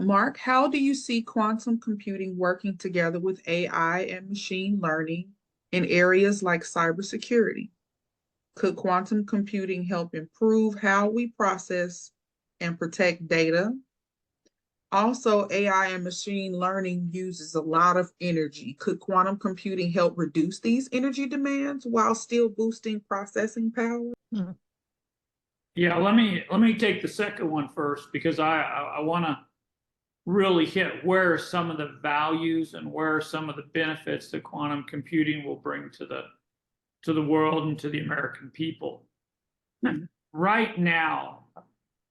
Mark, how do you see quantum computing working together with AI and machine learning in areas like cybersecurity? Could quantum computing help improve how we process and protect data? Also, AI and machine learning uses a lot of energy. Could quantum computing help reduce these energy demands while still boosting processing power? Yeah, let me take the second one first because I want to really hit where are some of the values and where are some of the benefits that quantum computing will bring to the world and to the American people. Right now,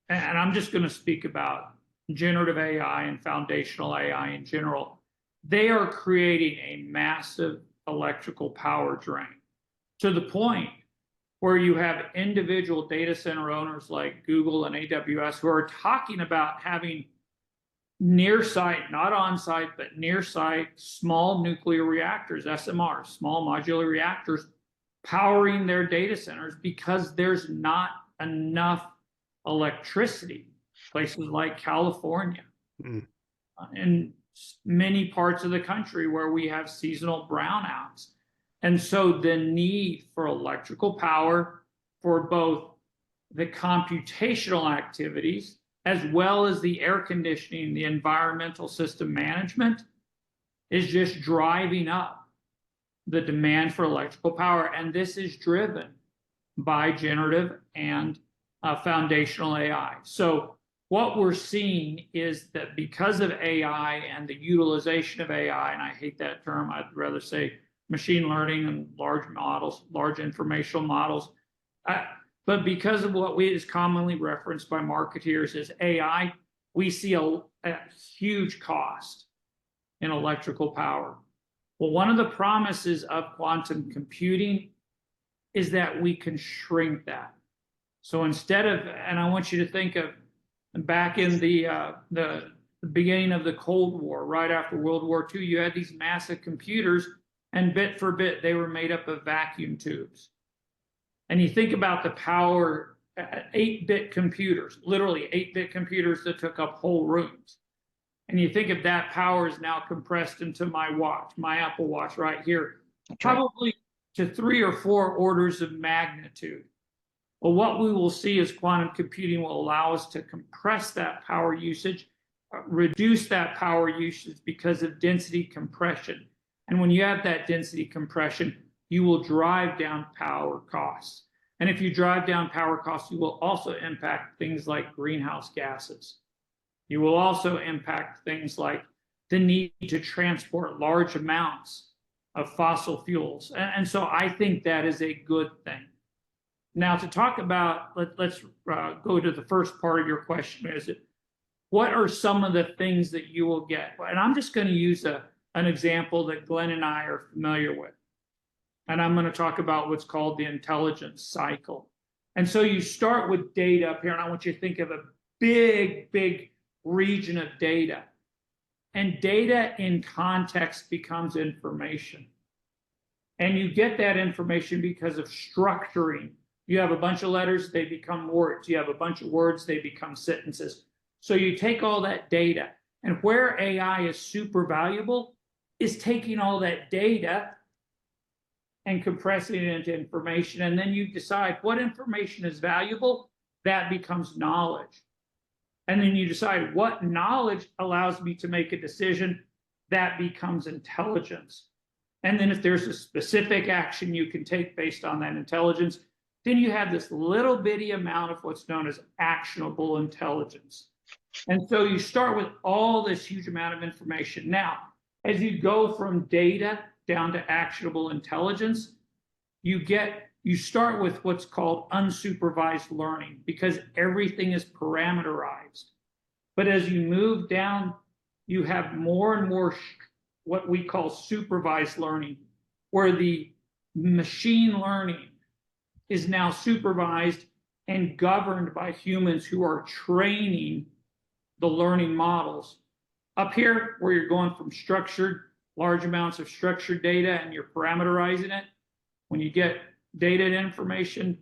and I'm just going to speak about generative AI and foundational AI in general, they are creating a massive electrical power drain to the point where you have individual data center owners like Google and AWS who are talking about having near site, not on site, but near site small nuclear reactors, SMRs, small modular reactors, powering their data centers because there's not enough electricity. Places like California, in many parts of the country where we have seasonal brownouts. And so the need for electrical power for both the computational activities as well as the air conditioning, the environmental system management is just driving up the demand for electrical power. And this is driven by generative and foundational AI. So what we're seeing is that because of AI and the utilization of AI, and I hate that term, I'd rather say machine learning and large models, large informational models, but because of what is commonly referenced by marketeers as AI, we see a huge cost in electrical power. Well, one of the promises of quantum computing is that we can shrink that. So instead of, and I want you to think of back in the beginning of the Cold War, right after World War II, you had these massive computers, and bit for bit, they were made up of vacuum tubes. And you think about the power, 8-bit computers, literally 8-bit computers that took up whole rooms. And you think of that power is now compressed into my watch, my Apple Watch right here, probably to 3 or 4 orders of magnitude. Well, what we will see is quantum computing will allow us to compress that power usage, reduce that power usage because of density compression. And when you have that density compression, you will drive down power costs. And if you drive down power costs, you will also impact things like greenhouse gases. You will also impact things like the need to transport large amounts of fossil fuels. And so I think that is a good thing. Now, to talk about, let's go to the first part of your question, is it, what are some of the things that you will get? And I'm just going to use an example that Glenn and I are familiar with. And I'm going to talk about what's called the intelligence cycle. And so you start with data up here, and I want you to think of a big, big region of data. And data in context becomes information. And you get that information because of structuring. You have a bunch of letters, they become words. You have a bunch of words, they become sentences. So you take all that data, and where AI is super valuable is taking all that data and compressing it into information. And then you decide what information is valuable, that becomes knowledge. And then you decide what knowledge allows me to make a decision, that becomes intelligence. And then if there's a specific action you can take based on that intelligence, then you have this little bitty amount of what's known as actionable intelligence. And so you start with all this huge amount of information. Now, as you go from data down to actionable intelligence, you start with what's called unsupervised learning because everything is parameterized. But as you move down, you have more and more what we call supervised learning, where the machine learning is now supervised and governed by humans who are training the learning models. Up here, where you're going from large amounts of structured data and you're parameterizing it, when you get data and information,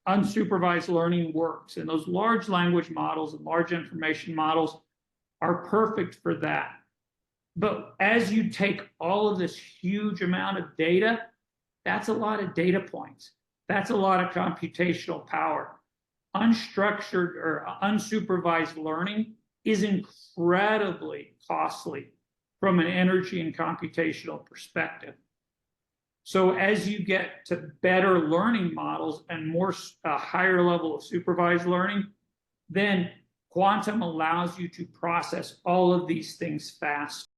unsupervised learning works. And those large language models and large information models are perfect for that. But as you take all of this huge amount of data, that's a lot of data points. That's a lot of computational power. Unstructured or unsupervised learning is incredibly costly from an energy and computational perspective. So as you get to better learning models and more a higher level of supervised learning, then quantum allows you to process all of these things fast.